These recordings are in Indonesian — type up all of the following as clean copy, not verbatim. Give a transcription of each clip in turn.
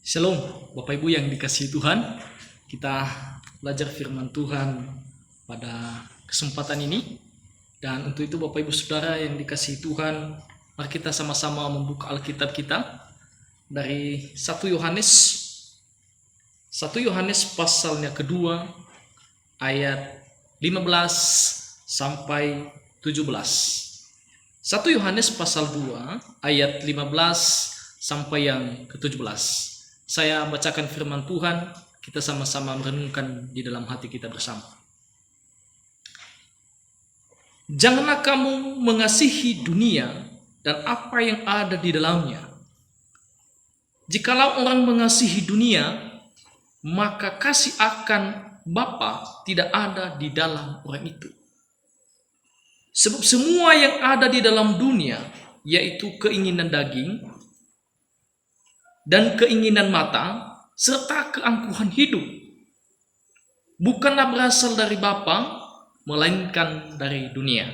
Shalom, Bapak Ibu yang dikasihi Tuhan. Kita belajar firman Tuhan pada kesempatan ini. Dan untuk itu Bapak Ibu Saudara yang dikasihi Tuhan, mari kita sama-sama membuka Alkitab kita dari 1 Yohanes pasalnya kedua ayat 15 sampai 17. 1 Yohanes pasal 2 ayat 15 sampai yang ke-17. Saya bacakan firman Tuhan, kita sama-sama merenungkan di dalam hati kita bersama. Janganlah kamu mengasihi dunia dan apa yang ada di dalamnya. Jikalau orang mengasihi dunia, maka kasih akan Bapa tidak ada di dalam orang itu. Sebab semua yang ada di dalam dunia, yaitu keinginan daging, dan keinginan mata, serta keangkuhan hidup, bukanlah berasal dari Bapa, melainkan dari dunia.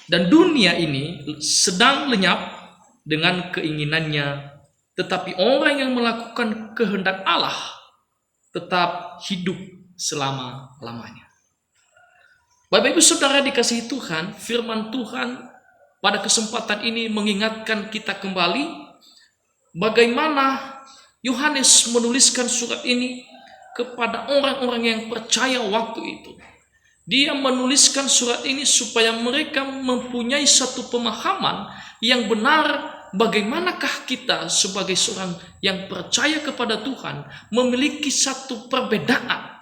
Dan dunia ini sedang lenyap dengan keinginannya, tetapi orang yang melakukan kehendak Allah tetap hidup selama-lamanya. Bapak Ibu Saudara dikasihi Tuhan, firman Tuhan pada kesempatan ini mengingatkan kita kembali bagaimana Yohanes menuliskan surat ini kepada orang-orang yang percaya waktu itu. Dia menuliskan surat ini supaya mereka mempunyai satu pemahaman yang benar bagaimanakah kita sebagai seorang yang percaya kepada Tuhan memiliki satu perbedaan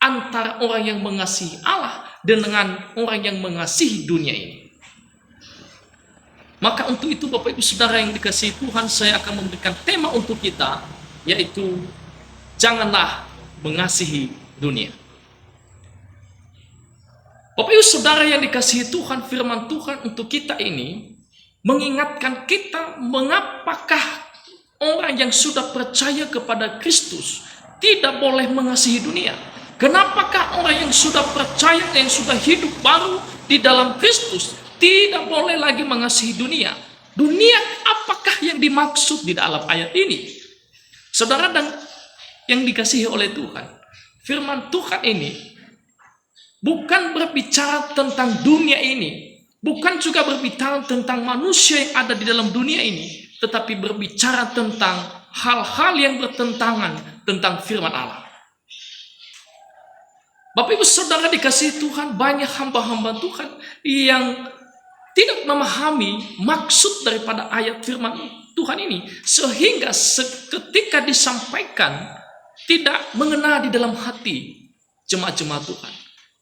antara orang yang mengasihi Allah dengan orang yang mengasihi dunia ini. Maka untuk itu Bapak Ibu Saudara yang dikasihi Tuhan, saya akan memberikan tema untuk kita, yaitu janganlah mengasihi dunia. Bapak Ibu Saudara yang dikasihi Tuhan, firman Tuhan untuk kita ini mengingatkan kita mengapakah orang yang sudah percaya kepada Kristus tidak boleh mengasihi dunia. Kenapakah orang yang sudah percaya, yang sudah hidup baru di dalam Kristus tidak boleh lagi mengasihi dunia? Dunia apakah yang dimaksud di dalam ayat ini? Saudara dan yang dikasihi oleh Tuhan, firman Tuhan ini bukan berbicara tentang dunia ini, bukan juga berbicara tentang manusia yang ada di dalam dunia ini, tetapi berbicara tentang hal-hal yang bertentangan tentang firman Allah. Bapak Ibu Saudara dikasihi Tuhan, banyak hamba-hamba Tuhan yang tidak memahami maksud daripada ayat firman Tuhan ini, sehingga ketika disampaikan tidak mengena di dalam hati jemaat-jemaat Tuhan.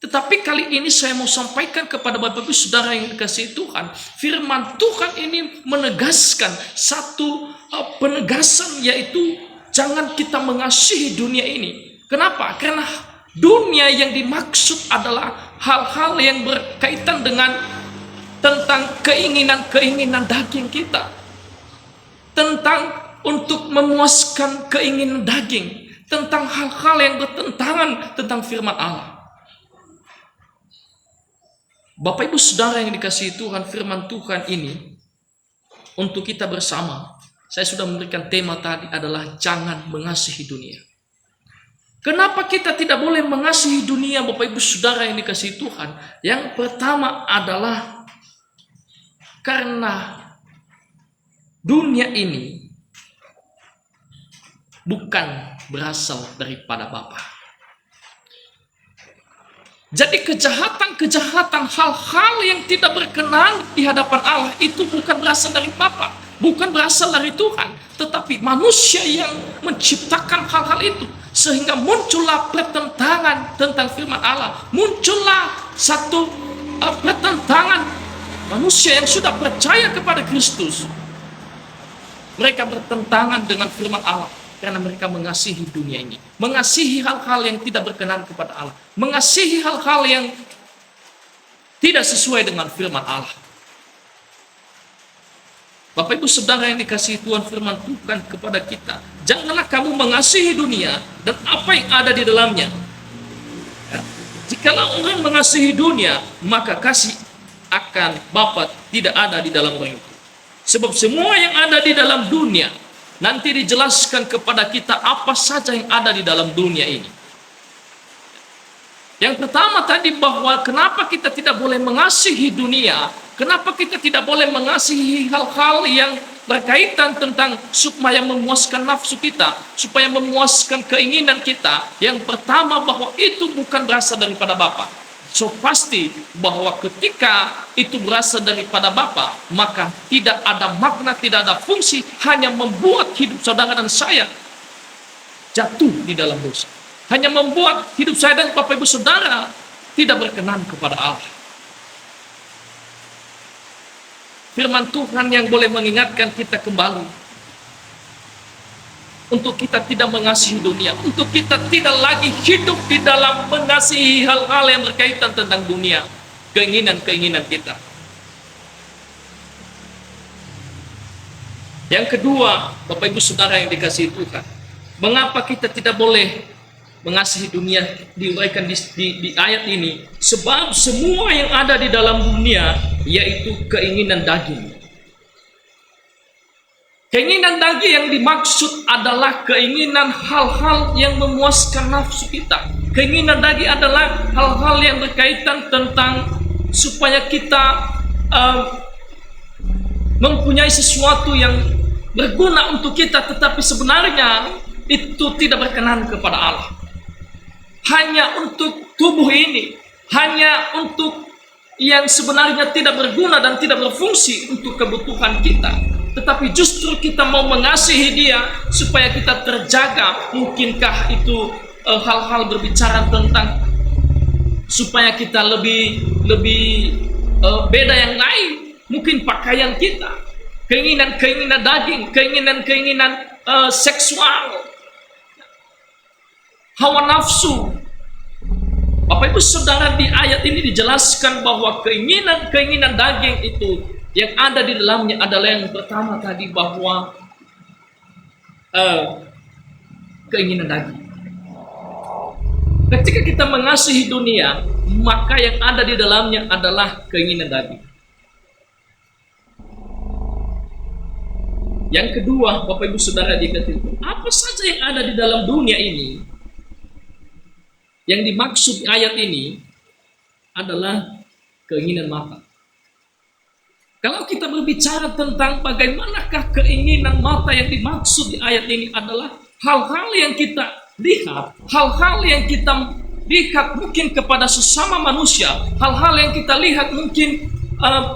Tetapi kali ini saya mau sampaikan kepada Bapak Ibu Saudara yang dikasihi Tuhan, firman Tuhan ini menegaskan satu penegasan, yaitu jangan kita mengasihi dunia ini. Kenapa? Karena dunia yang dimaksud adalah hal-hal yang berkaitan dengan tentang keinginan-keinginan daging kita, tentang untuk memuaskan keinginan daging, tentang hal-hal yang bertentangan tentang firman Allah. Bapak Ibu Saudara yang dikasihi Tuhan, firman Tuhan ini untuk kita bersama, saya sudah memberikan tema tadi adalah jangan mengasihi dunia. Kenapa kita tidak boleh mengasihi dunia, Bapak Ibu Saudara yang dikasihi Tuhan? Yang pertama adalah karena dunia ini bukan berasal daripada Bapa. Jadi kejahatan-kejahatan, hal-hal yang tidak berkenan di hadapan Allah itu bukan berasal dari Bapa, bukan berasal dari Tuhan, tetapi manusia yang menciptakan hal-hal itu, sehingga muncullah pertentangan tentang firman Allah, muncullah satu pertentangan. Manusia yang sudah percaya kepada Kristus, mereka bertentangan dengan firman Allah karena mereka mengasihi dunia ini, mengasihi hal-hal yang tidak berkenan kepada Allah, mengasihi hal-hal yang tidak sesuai dengan firman Allah. Bapak Ibu Saudara yang dikasihi Tuhan, firman Tuhan kepada kita, janganlah kamu mengasihi dunia dan apa yang ada di dalamnya. Jikalau orang mengasihi dunia, maka kasih akan Bapa tidak ada di dalam orang itu. Sebab semua yang ada di dalam dunia, nanti dijelaskan kepada kita apa saja yang ada di dalam dunia ini. Yang pertama tadi, bahwa kenapa kita tidak boleh mengasihi dunia, kenapa kita tidak boleh mengasihi hal-hal yang berkaitan tentang supaya memuaskan nafsu kita, supaya memuaskan keinginan kita. Yang pertama, bahwa itu bukan berasal daripada Bapa. So pasti bahwa ketika itu berasal daripada Bapa, maka tidak ada makna, tidak ada fungsi, hanya membuat hidup saudara dan saya jatuh di dalam dosa. Hanya membuat hidup saya dan Bapak Ibu Saudara tidak berkenan kepada Allah. Firman Tuhan yang boleh mengingatkan kita kembali untuk kita tidak mengasihi dunia, untuk kita tidak lagi hidup di dalam mengasihi hal-hal yang berkaitan tentang dunia, keinginan-keinginan kita. Yang kedua, Bapak Ibu Saudara yang dikasihi Tuhan, mengapa kita tidak boleh mengasihi dunia? Diuraikan di ayat ini, sebab semua yang ada di dalam dunia yaitu keinginan daging. Keinginan daging yang dimaksud adalah keinginan hal-hal yang memuaskan nafsu kita. Keinginan daging adalah hal-hal yang berkaitan tentang supaya kita mempunyai sesuatu yang berguna untuk kita, tetapi sebenarnya itu tidak berkenan kepada Allah. Hanya untuk tubuh ini, hanya untuk yang sebenarnya tidak berguna dan tidak berfungsi untuk kebutuhan kita. Tetapi justru kita mau mengasihi dia supaya kita terjaga. Mungkinkah itu hal-hal berbicara tentang supaya kita lebih beda yang lain. Mungkin pakaian kita, keinginan-keinginan daging, keinginan-keinginan seksual, hawa nafsu. Bapak Ibu Saudara, di ayat ini dijelaskan bahwa keinginan-keinginan daging itu yang ada di dalamnya adalah yang pertama tadi, bahwa keinginan daging. Ketika kita mengasihi dunia, maka yang ada di dalamnya adalah keinginan daging. Yang kedua, Bapak Ibu Saudara dikatakan, apa saja yang ada di dalam dunia ini, yang dimaksud ayat ini adalah keinginan mata. Kalau kita berbicara tentang bagaimanakah keinginan mata, yang dimaksud di ayat ini adalah hal-hal yang kita lihat, hal-hal yang kita lihat mungkin kepada sesama manusia, hal-hal yang kita lihat mungkin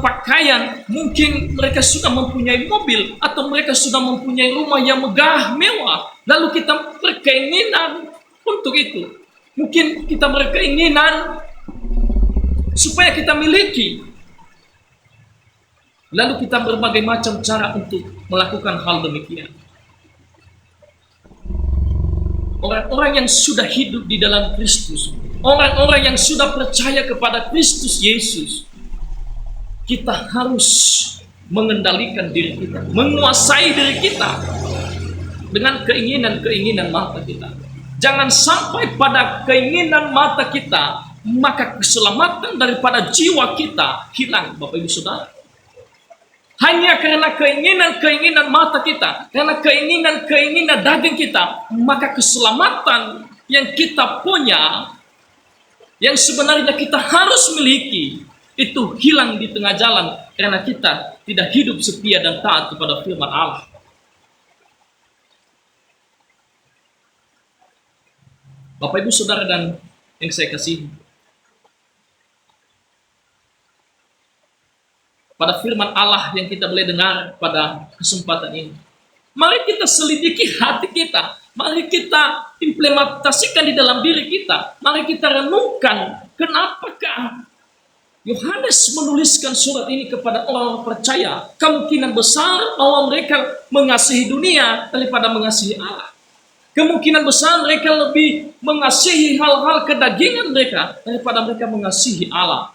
pakaian, mungkin mereka sudah mempunyai mobil, atau mereka sudah mempunyai rumah yang megah, mewah, lalu kita berkeinginan untuk itu. Mungkin kita berkeinginan supaya kita miliki. Lalu kita berbagai macam cara untuk melakukan hal demikian. Orang-orang yang sudah hidup di dalam Kristus, orang-orang yang sudah percaya kepada Kristus Yesus, kita harus mengendalikan diri kita, menguasai diri kita dengan keinginan-keinginan mata kita. Jangan sampai pada keinginan mata kita, maka keselamatan daripada jiwa kita hilang, Bapak Ibu Saudara. Hanya karena keinginan-keinginan mata kita, karena keinginan-keinginan daging kita, maka keselamatan yang kita punya, yang sebenarnya kita harus miliki, itu hilang di tengah jalan karena kita tidak hidup setia dan taat kepada firman Allah. Bapak Ibu Saudara dan yang saya kasihi, pada firman Allah yang kita boleh dengar pada kesempatan ini, mari kita selidiki hati kita, mari kita implementasikan di dalam diri kita, mari kita renungkan kenapakah Yohanes menuliskan surat ini kepada orang percaya. Kemungkinan besar bahwa mereka mengasihi dunia daripada mengasihi Allah. Kemungkinan besar mereka lebih mengasihi hal-hal kedagingan mereka daripada mereka mengasihi Allah.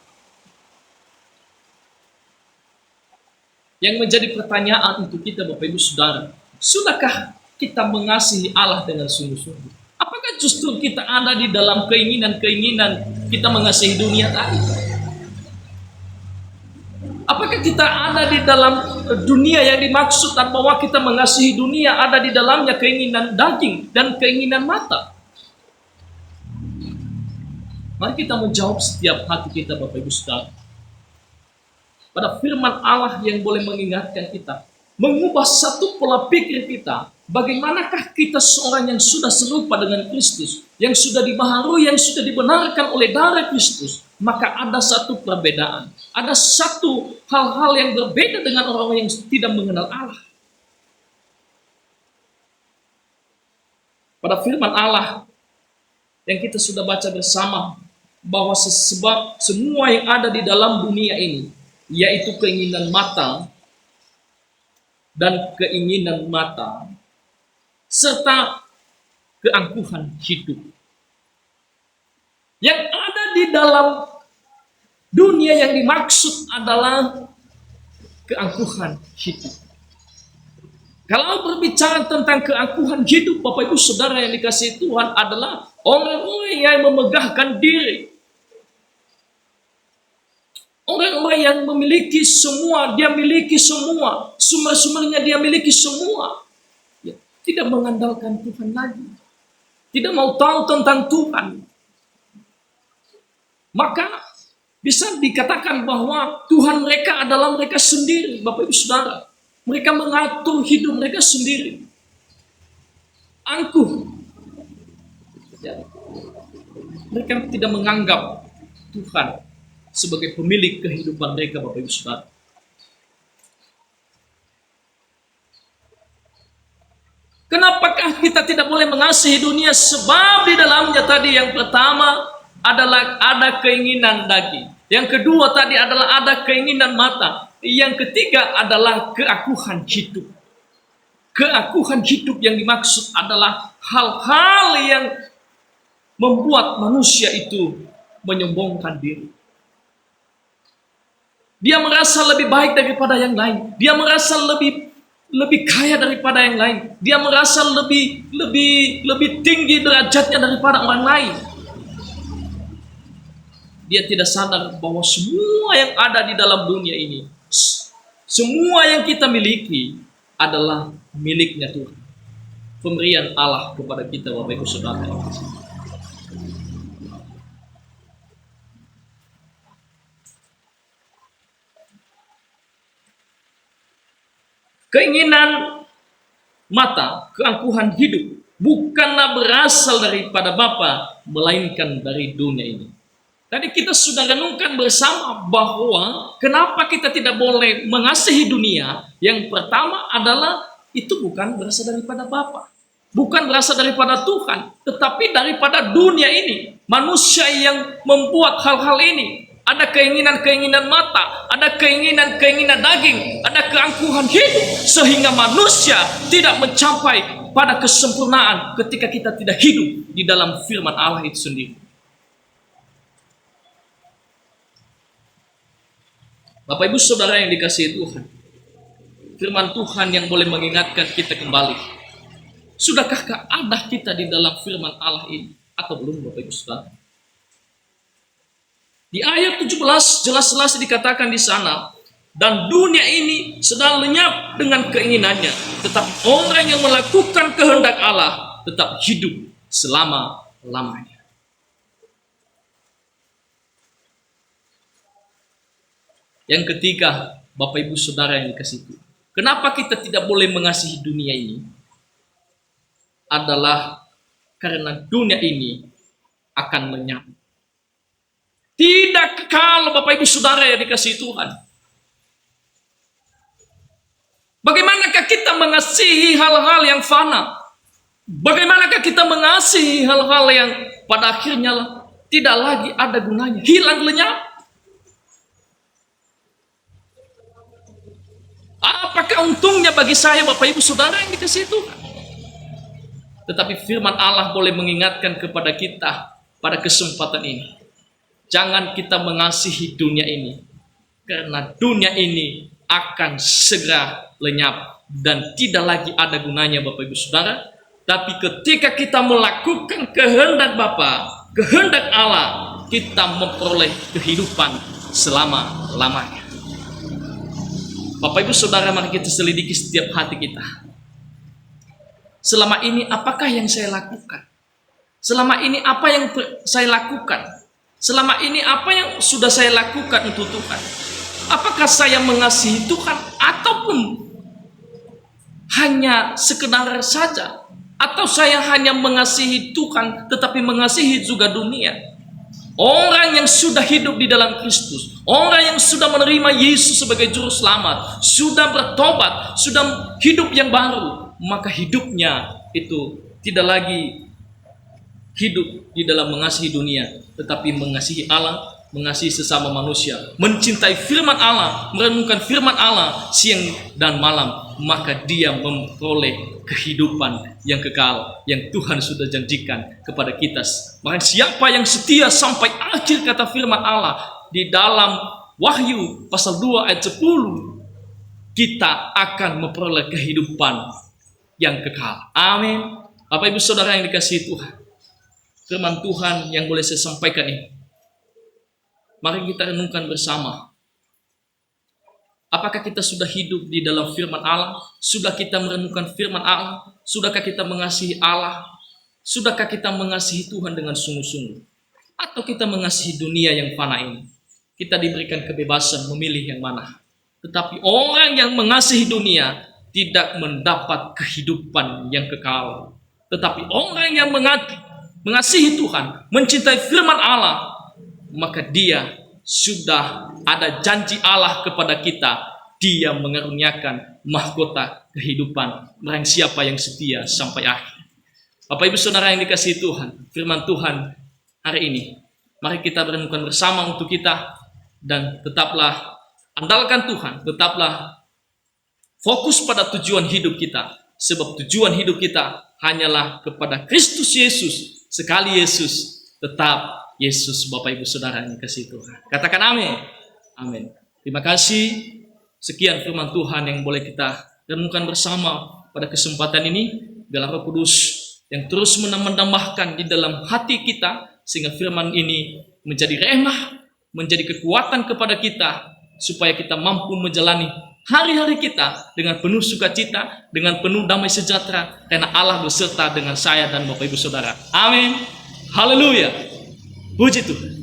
Yang menjadi pertanyaan untuk kita, Bapak Ibu Saudara, sudahkah kita mengasihi Allah dengan sungguh-sungguh? Apakah justru kita ada di dalam keinginan-keinginan kita mengasihi dunia tadi? Apakah kita ada di dalam dunia yang dimaksud dan bahwa kita mengasihi dunia ada di dalamnya keinginan daging dan keinginan mata? Mari kita menjawab setiap hati kita, Bapak Ibu Saudara. Pada firman Allah yang boleh mengingatkan kita, mengubah satu pola pikir kita. Bagaimanakah kita seorang yang sudah serupa dengan Kristus, yang sudah dibaharui, yang sudah dibenarkan oleh darah Kristus, maka ada satu perbedaan. Ada satu hal-hal yang berbeda dengan orang-orang yang tidak mengenal Allah. Pada firman Allah yang kita sudah baca bersama, bahwa sebab semua yang ada di dalam dunia ini, yaitu keinginan mata dan keinginan mata, serta keangkuhan hidup. Yang ada di dalam dunia yang dimaksud adalah keangkuhan hidup. Kalau berbicara tentang keangkuhan hidup, Bapak Ibu Saudara yang dikasihi Tuhan, adalah orang-orang yang memegahkan diri. Orang-orang yang memiliki semua, dia miliki semua, sumber-sumbernya dia miliki semua. Ya, tidak mengandalkan Tuhan lagi. Tidak mau tahu tentang Tuhan. Maka bisa dikatakan bahwa Tuhan mereka adalah mereka sendiri, Bapak Ibu Saudara. Mereka mengatur hidup mereka sendiri. Angkuh. Ya. Mereka tidak menganggap Tuhan sebagai pemilik kehidupan mereka, Bapak Ibu Saudara. Kenapakah kita tidak boleh mengasihi dunia? Sebab di dalamnya tadi yang pertama adalah ada keinginan daging. Yang kedua tadi adalah ada keinginan mata. Yang ketiga adalah keangkuhan hidup. Keangkuhan hidup yang dimaksud adalah hal-hal yang membuat manusia itu menyombongkan diri. Dia merasa lebih baik daripada yang lain. Dia merasa lebih kaya daripada yang lain. Dia merasa lebih tinggi derajatnya daripada orang lain. Dia tidak sadar bahwa semua yang ada di dalam dunia ini, semua yang kita miliki adalah miliknya Tuhan. Pemberian Allah kepada kita, Bapak Ibu Saudara. Keinginan mata, keangkuhan hidup, bukanlah berasal daripada Bapa, melainkan dari dunia ini. Tadi kita sudah renungkan bersama bahwa kenapa kita tidak boleh mengasihi dunia. Yang pertama adalah itu bukan berasal daripada Bapa, bukan berasal daripada Tuhan, tetapi daripada dunia ini. Manusia yang membuat hal-hal ini. Ada keinginan-keinginan mata, ada keinginan-keinginan daging, ada keangkuhan hidup, sehingga manusia tidak mencapai pada kesempurnaan ketika kita tidak hidup di dalam firman Allah itu sendiri. Bapak Ibu Saudara yang dikasihi Tuhan, firman Tuhan yang boleh mengingatkan kita kembali. Sudahkah ada kita di dalam firman Allah ini atau belum, Bapak Ibu Saudara? Di ayat 17 jelas-jelas dikatakan di sana, dan dunia ini sedang lenyap dengan keinginannya, tetapi orang yang melakukan kehendak Allah tetap hidup selama-lamanya. Yang ketiga, Bapak Ibu Saudara yang dikasihi Tuhan, kenapa kita tidak boleh mengasihi dunia ini? Adalah karena dunia ini akan lenyap. Tidak kekal, Bapak Ibu Saudara yang dikasihi Tuhan. Bagaimanakah kita mengasihi hal-hal yang fana? Bagaimanakah kita mengasihi hal-hal yang pada akhirnya tidak lagi ada gunanya, hilang lenyap? Apakah untungnya bagi saya, Bapak Ibu Saudara yang dikasihi Tuhan? Tetapi firman Allah boleh mengingatkan kepada kita pada kesempatan ini. Jangan kita mengasihi dunia ini, karena dunia ini akan segera lenyap dan tidak lagi ada gunanya, Bapak Ibu Saudara. Tapi ketika kita melakukan kehendak Bapa, kehendak Allah, kita memperoleh kehidupan selama-lamanya. Bapak Ibu Saudara, mari kita selidiki setiap hati kita. Selama ini apakah yang saya lakukan? Selama ini apa yang saya lakukan? Selama ini apa yang sudah saya lakukan untuk Tuhan? Apakah saya mengasihi Tuhan ataupun hanya sekedar saja? Atau saya hanya mengasihi Tuhan tetapi mengasihi juga dunia? Orang yang sudah hidup di dalam Kristus, orang yang sudah menerima Yesus sebagai juru selamat, sudah bertobat, sudah hidup yang baru, maka hidupnya itu tidak lagi hidup di dalam mengasihi dunia, tetapi mengasihi Allah, mengasihi sesama manusia, mencintai firman Allah, merenungkan firman Allah siang dan malam, maka dia memperoleh kehidupan yang kekal yang Tuhan sudah janjikan kepada kita. Maka siapa yang setia sampai akhir, kata firman Allah di dalam Wahyu pasal 2 ayat 10, kita akan memperoleh kehidupan yang kekal. Amin. Bapak Ibu Saudara yang dikasihi Tuhan, firman Tuhan yang boleh saya sampaikan ini, mari kita renungkan bersama. Apakah kita sudah hidup di dalam firman Allah? Sudah kita merenungkan firman Allah? Sudahkah kita mengasihi Allah? Sudahkah kita mengasihi Tuhan dengan sungguh-sungguh? Atau kita mengasihi dunia yang fana ini? Kita diberikan kebebasan memilih yang mana. Tetapi orang yang mengasihi dunia tidak mendapat kehidupan yang kekal. Tetapi orang yang mengasihi Tuhan, mencintai firman Allah, maka dia sudah ada janji Allah kepada kita. Dia mengaruniakan mahkota kehidupan barang siapa yang setia sampai akhir. Bapak Ibu Saudara yang dikasihi Tuhan, firman Tuhan hari ini, mari kita merenungkan bersama untuk kita, dan tetaplah andalkan Tuhan, tetaplah fokus pada tujuan hidup kita, sebab tujuan hidup kita hanyalah kepada Kristus Yesus. Sekali Yesus, tetap Yesus. Bapak Ibu Saudara yang dikasihi Tuhan, katakan amin. Amin. Terima kasih. Sekian firman Tuhan yang boleh kita renungkan bersama pada kesempatan ini. Biarlah Roh Kudus yang terus menambahkan di dalam hati kita, sehingga firman ini menjadi remah, menjadi kekuatan kepada kita, supaya kita mampu menjalani hari-hari kita dengan penuh sukacita, dengan penuh damai sejahtera, karena Allah beserta dengan saya dan Bapak Ibu Saudara. Amin. Haleluya. Puji Tuhan.